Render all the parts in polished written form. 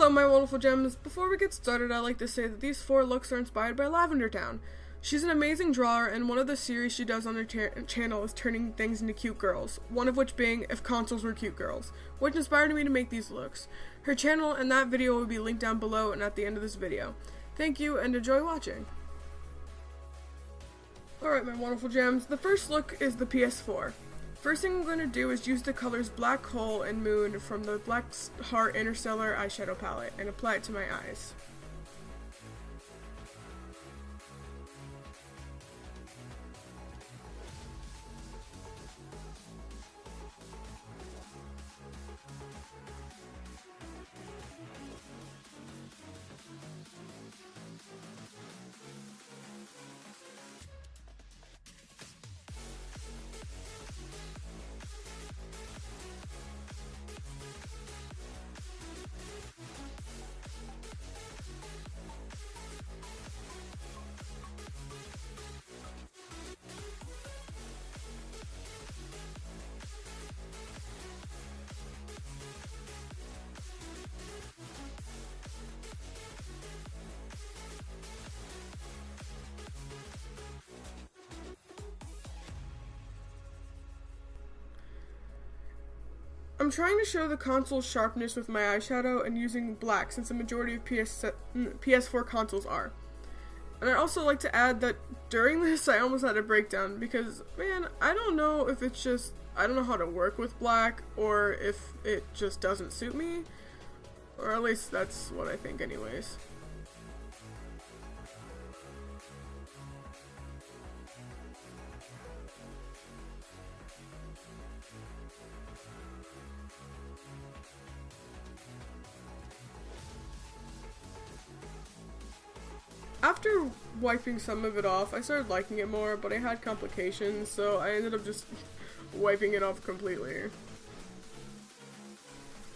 So my wonderful gems, before we get started, I'd like to say that these 4 looks are inspired by Lavender Town. She's an amazing drawer, and one of the series she does on her channel is turning things into cute girls, one of which being If Consoles Were Cute Girls, which inspired me to make these looks. Her channel and that video will be linked down below and at the end of this video. Thank you and enjoy watching. Alright my wonderful gems, the first look is the PS4. First thing I'm going to do is use the colors Black Hole and Moon from the Black Heart Interstellar eyeshadow palette and apply it to my eyes. I'm trying to show the console's sharpness with my eyeshadow and using black since the majority of PS4 consoles are. And I also like to add that during this I almost had a breakdown because, man, I don't know if it's just, I don't know how to work with black or if it just doesn't suit me. Or at least that's what I think anyways. After wiping some of it off, I started liking it more, but I had complications, so I ended up just wiping it off completely.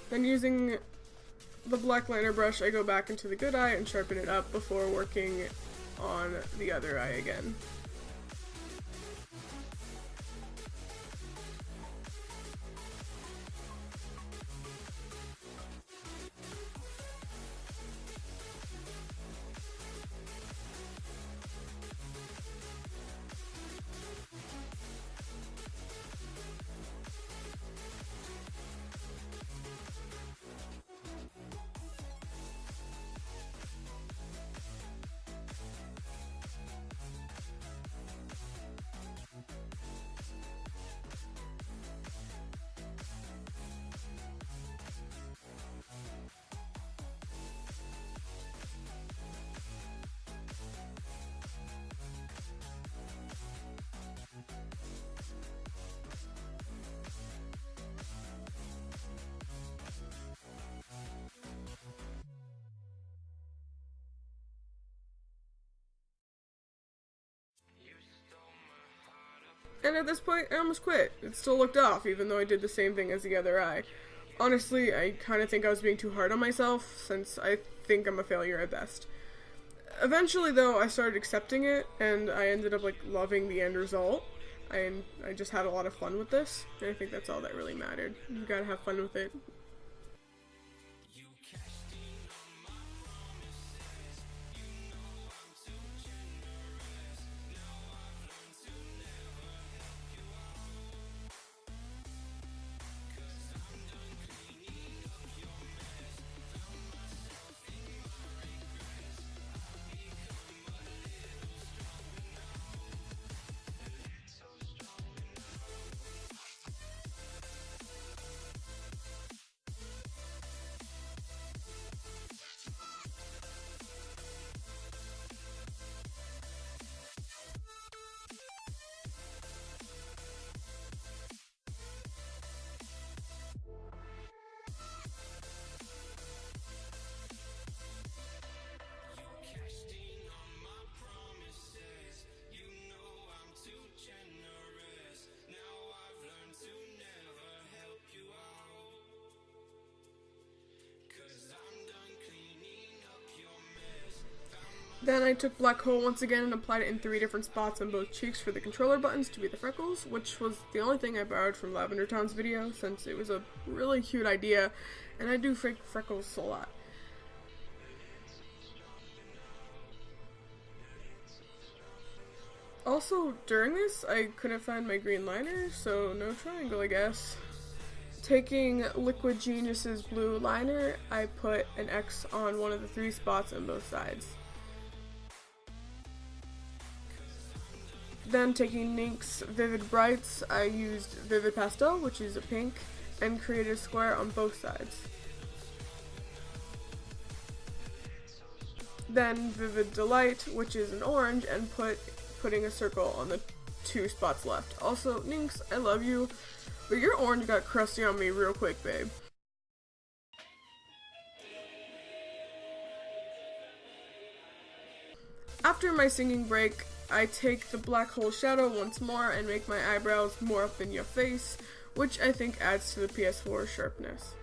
Then using the black liner brush, I go back into the good eye and sharpen it up before working on the other eye again. And at this point, I almost quit. It still looked off, even though I did the same thing as the other eye. Honestly, I kind of think I was being too hard on myself, since I think I'm a failure at best. Eventually, though, I started accepting it, and I ended up, loving the end result. I just had a lot of fun with this, and I think that's all that really mattered. You gotta have fun with it. Then I took Black Hole once again and applied it in 3 different spots on both cheeks for the controller buttons to be the freckles, which was the only thing I borrowed from Lavender Town's video since it was a really cute idea and I do freckles a lot. Also, during this, I couldn't find my green liner, so no triangle, I guess. Taking Liquid Genius's blue liner, I put an X on one of the 3 spots on both sides. Then taking NYX's Vivid Brights, I used Vivid Pastel, which is a pink, and created a square on both sides. Then Vivid Delight, which is an orange, and putting a circle on the 2 spots left. Also, NYX, I love you, but your orange got crusty on me real quick, babe. After my singing break, I take the black hole shadow once more and make my eyebrows more up in your face, which I think adds to the PS4 sharpness.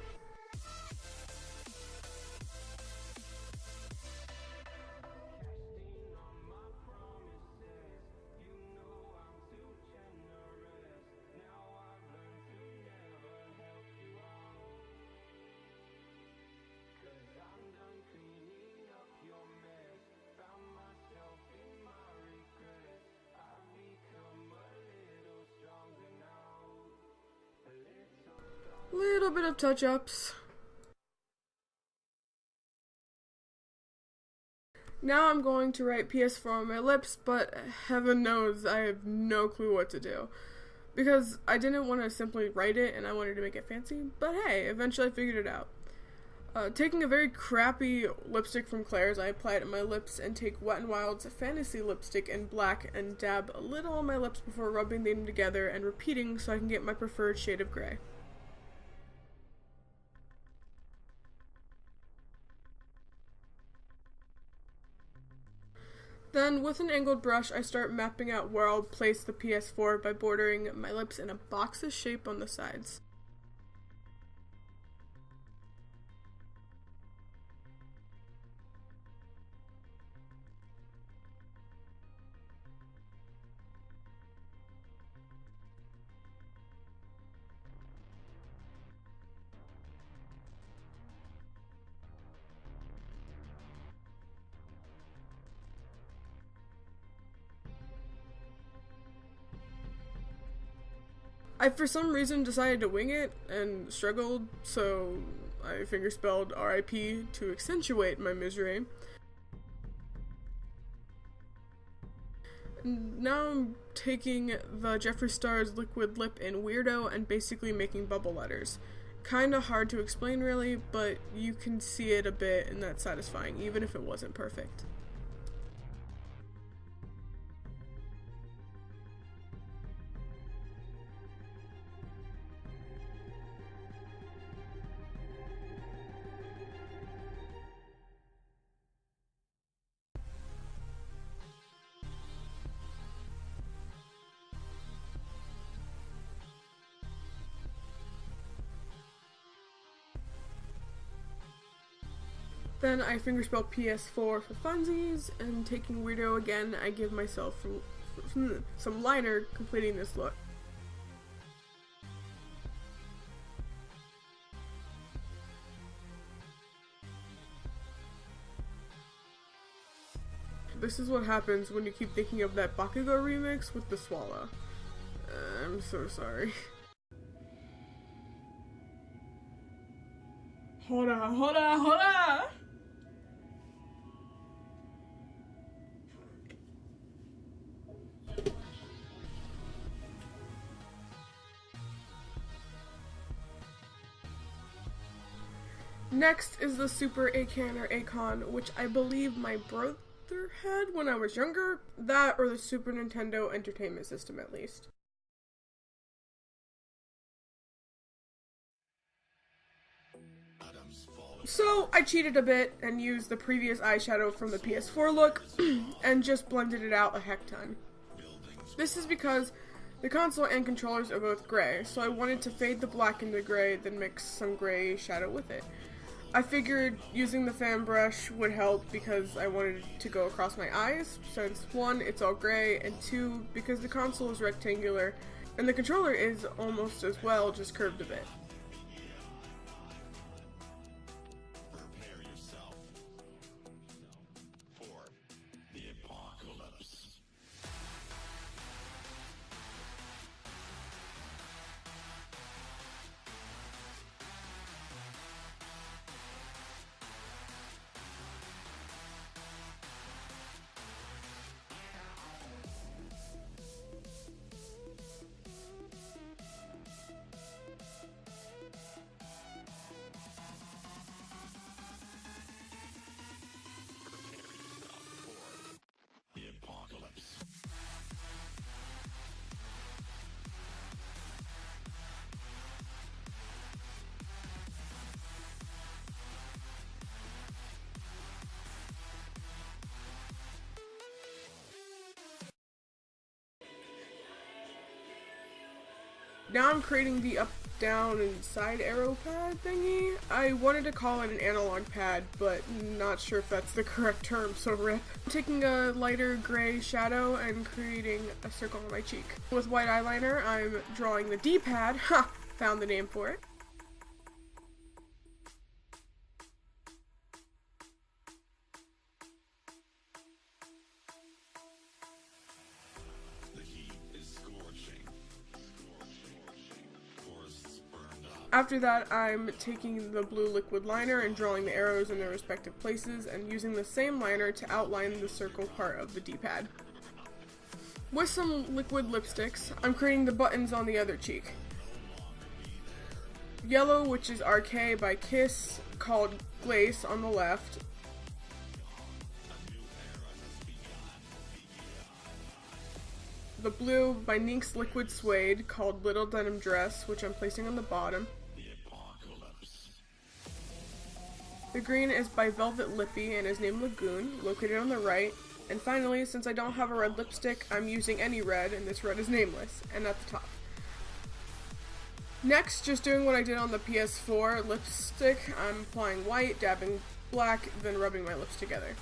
Little bit of touch-ups. Now I'm going to write PS4 on my lips, but heaven knows I have no clue what to do. Because I didn't want to simply write it and I wanted to make it fancy, but hey, eventually I figured it out. Taking a very crappy lipstick from Claire's, I apply it on my lips and take Wet n Wild's Fantasy lipstick in black and dab a little on my lips before rubbing them together and repeating so I can get my preferred shade of gray. Then, with an angled brush, I start mapping out where I'll place the PS4 by bordering my lips in a box's shape on the sides. I, for some reason, decided to wing it and struggled, so I fingerspelled RIP to accentuate my misery. And now I'm taking the Jeffree Star's liquid lip in Weirdo and basically making bubble letters. Kinda hard to explain really, but you can see it a bit and that's satisfying, even if it wasn't perfect. Then I fingerspell PS4 for funsies, and taking Weirdo again, I give myself some liner completing this look. This is what happens when you keep thinking of that Bakugo remix with the swallow. I'm so sorry. Hold on. Next is the Super Acan or Acon, which I believe my brother had when I was younger. That or the Super Nintendo Entertainment System at least. So I cheated a bit and used the previous eyeshadow from the PS4 look and just blended it out a heck ton. This is because the console and controllers are both gray, so I wanted to fade the black into gray, then mix some gray shadow with it. I figured using the fan brush would help because I wanted to go across my eyes, since 1, it's all gray, and 2, because the console is rectangular, and the controller is almost as well, just curved a bit. Now I'm creating the up, down, and side arrow pad thingy. I wanted to call it an analog pad, but not sure if that's the correct term, so rip. I'm taking a lighter gray shadow and creating a circle on my cheek. With white eyeliner, I'm drawing the D-pad. Ha! Found the name for it. After that, I'm taking the blue liquid liner and drawing the arrows in their respective places and using the same liner to outline the circle part of the D-pad. With some liquid lipsticks, I'm creating the buttons on the other cheek. Yellow, which is RK by Kiss, called Glace on the left. The blue by Nink's Liquid Suede, called Little Denim Dress, which I'm placing on the bottom. The green is by Velvet Lippy and is named Lagoon, located on the right. And finally, since I don't have a red lipstick, I'm using any red, and this red is Nameless, and at the top. Next, just doing what I did on the PS4 lipstick, I'm applying white, dabbing black, then rubbing my lips together.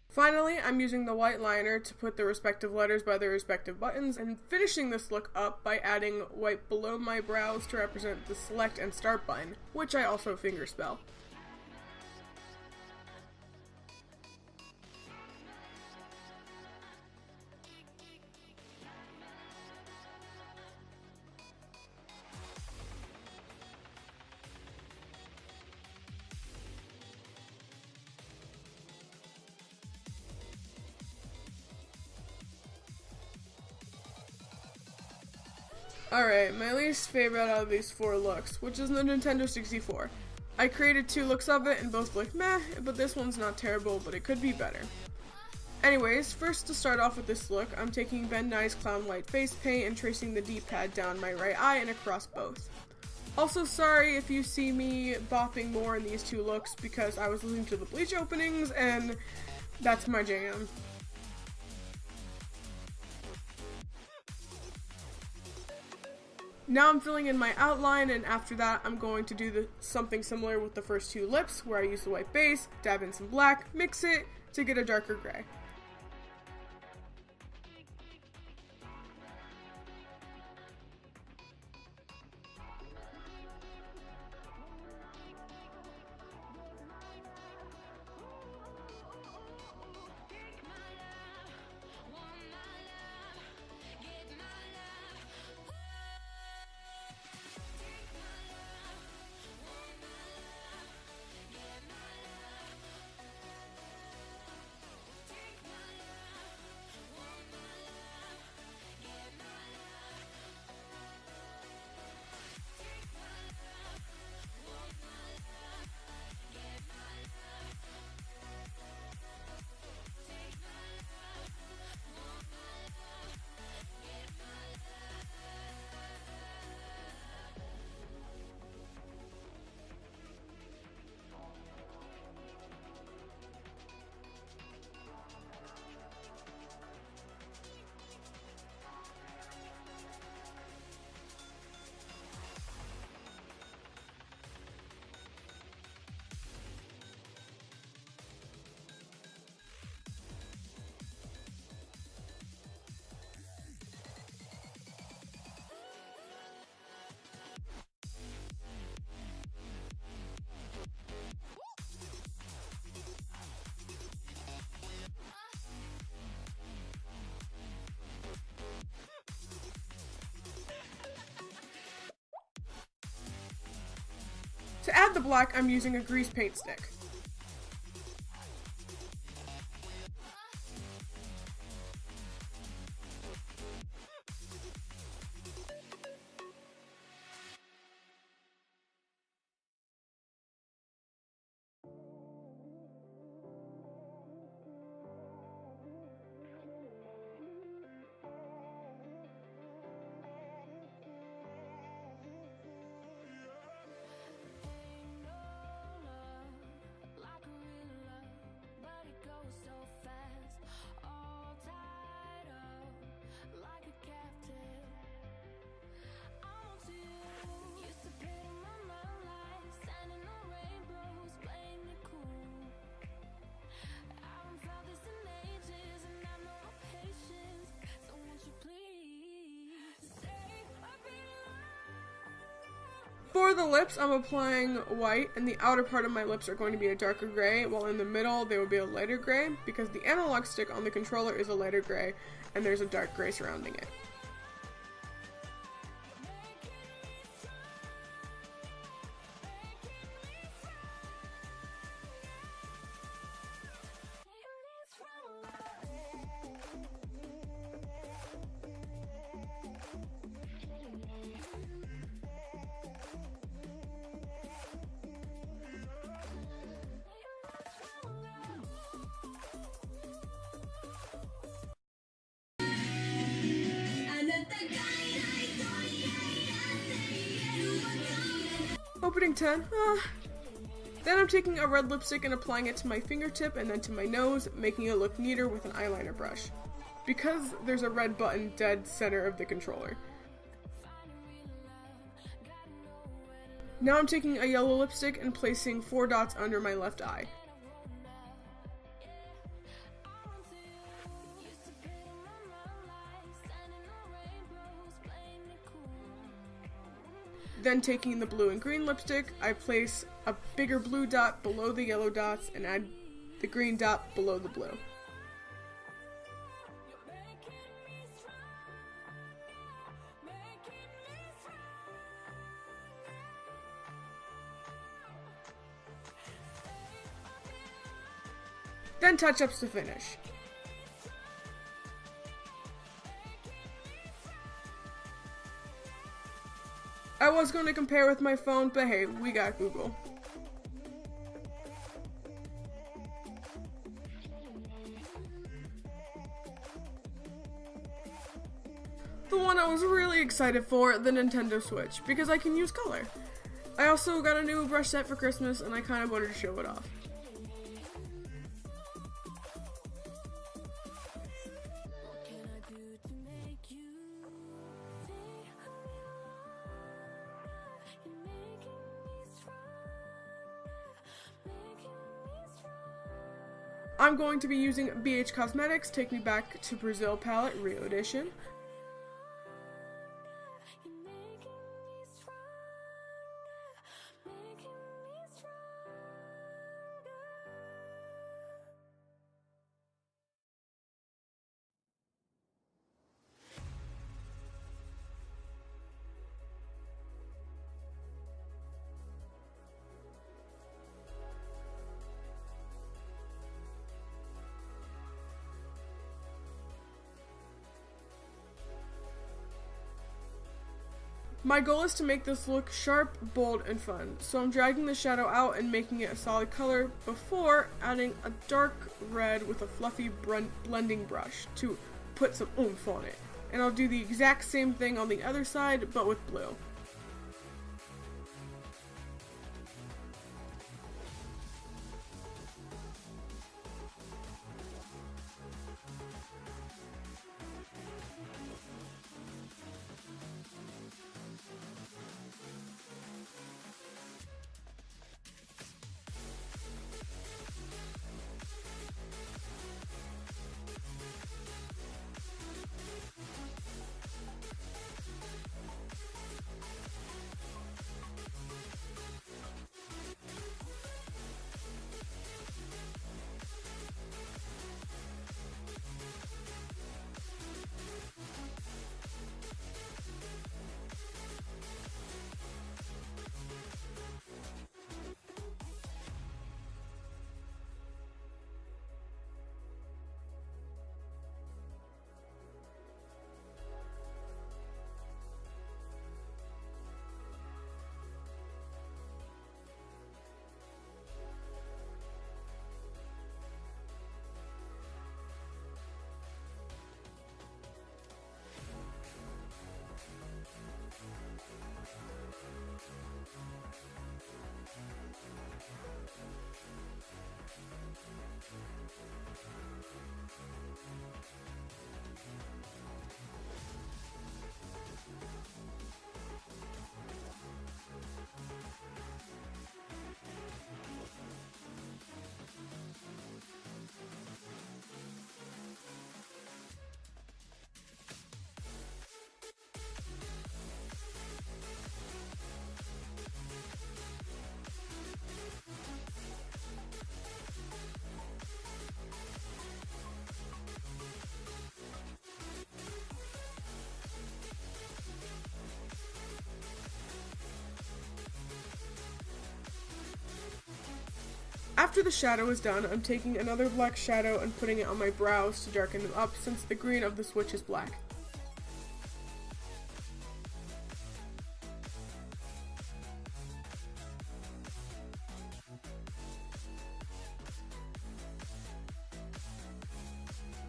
Finally, I'm using the white liner to put the respective letters by their respective buttons, and finishing this look up by adding white below my brows to represent the select and start button, which I also fingerspell. Alright, my least favorite out of these 4 looks, which is the Nintendo 64. I created 2 looks of it and both look meh, but this one's not terrible, but it could be better. Anyways, first to start off with this look, I'm taking Ben Nye's Clown White face paint and tracing the D-pad down my right eye and across both. Also, sorry if you see me bopping more in these 2 looks because I was listening to the Bleach openings and that's my jam. Now I'm filling in my outline, and after that I'm going to do something similar with the first 2 lips, where I use the white base, dab in some black, mix it to get a darker gray. To add the black, I'm using a grease paint stick. For the lips, I'm applying white, and the outer part of my lips are going to be a darker gray, while in the middle they will be a lighter gray, because the analog stick on the controller is a lighter gray, and there's a dark gray surrounding it. Opening 10. Then I'm taking a red lipstick and applying it to my fingertip and then to my nose, making it look neater with an eyeliner brush. Because there's a red button dead center of the controller. Now I'm taking a yellow lipstick and placing 4 dots under my left eye. Then taking the blue and green lipstick, I place a bigger blue dot below the yellow dots and add the green dot below the blue. Then touch-ups to finish. I was going to compare with my phone, but hey, we got Google. The one I was really excited for, the Nintendo Switch, because I can use color. I also got a new brush set for Christmas, and I kind of wanted to show it off. I'm going to be using BH Cosmetics Take Me Back to Brazil palette, Rio Edition. My goal is to make this look sharp, bold, and fun, so I'm dragging the shadow out and making it a solid color before adding a dark red with a fluffy blending brush to put some oomph on it. And I'll do the exact same thing on the other side, but with blue. After the shadow is done, I'm taking another black shadow and putting it on my brows to darken them up since the green of the switch is black.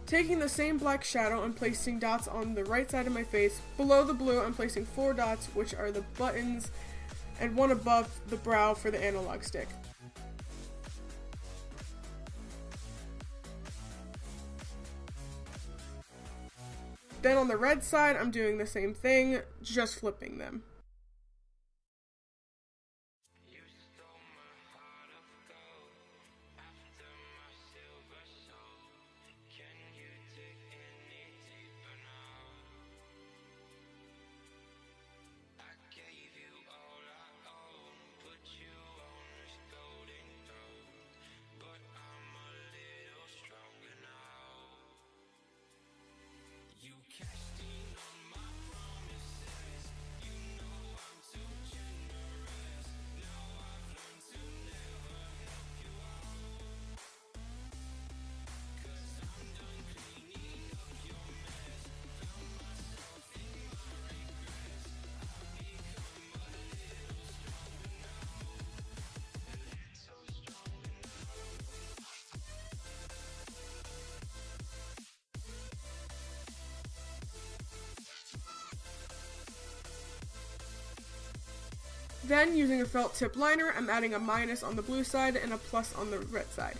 Taking the same black shadow and placing dots on the right side of my face. Below the blue, I'm placing 4 dots, which are the buttons, and 1 above the brow for the analog stick. Then on the red side, I'm doing the same thing, just flipping them. Then, using a felt tip liner, I'm adding a minus on the blue side and a plus on the red side.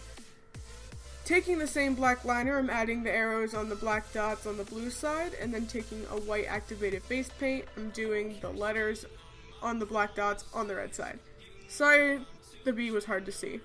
Taking the same black liner, I'm adding the arrows on the black dots on the blue side, and then taking a white activated face paint, I'm doing the letters on the black dots on the red side. Sorry, the B was hard to see.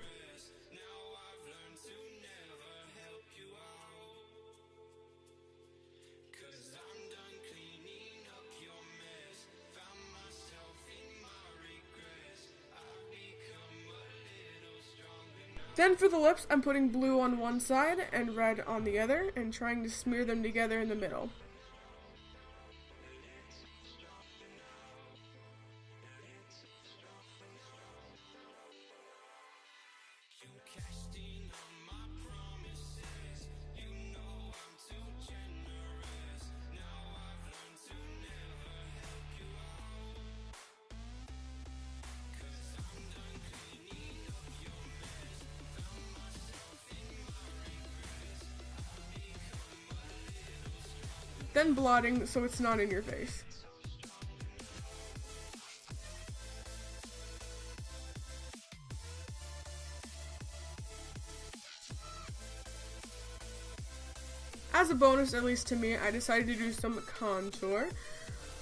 Then for the lips, I'm putting blue on one side and red on the other and trying to smear them together in the middle. Then blotting so it's not in your face. As a bonus, at least to me, I decided to do some contour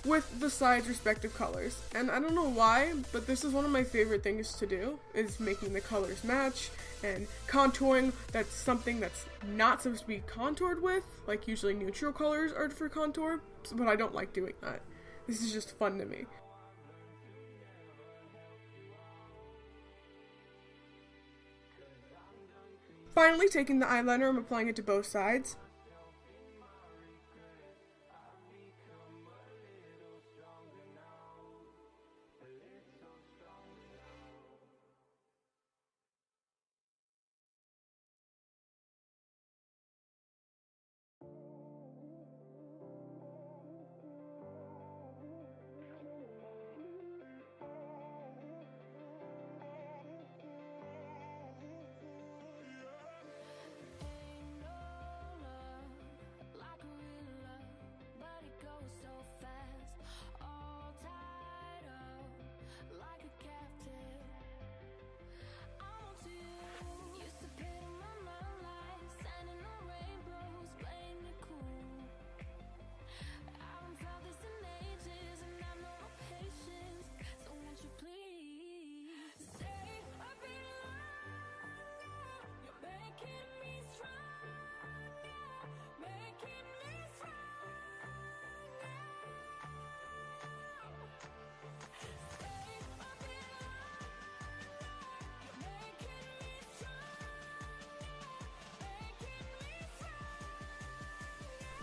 with the sides' respective colors. And I don't know why, but this is one of my favorite things to do, is making the colors match and contouring. That's something that's not supposed to be contoured with, like usually neutral colors are for contour, but I don't like doing that. This is just fun to me. Finally, taking the eyeliner, I'm applying it to both sides.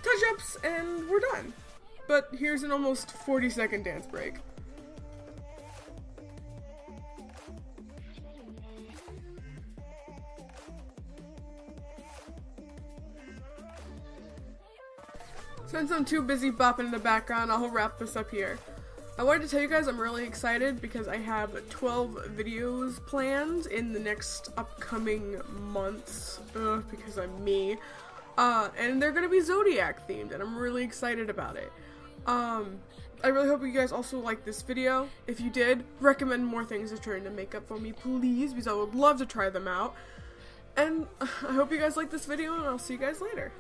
Touch-ups, and we're done. But here's an almost 40-second dance break. Since I'm too busy bopping in the background, I'll wrap this up here. I wanted to tell you guys I'm really excited because I have 12 videos planned in the next upcoming months, because I'm me, and they're gonna be Zodiac themed, and I'm really excited about it. I really hope you guys also liked this video. If you did, recommend more things to try to make up for me, please, because I would love to try them out. And I hope you guys like this video, and I'll see you guys later.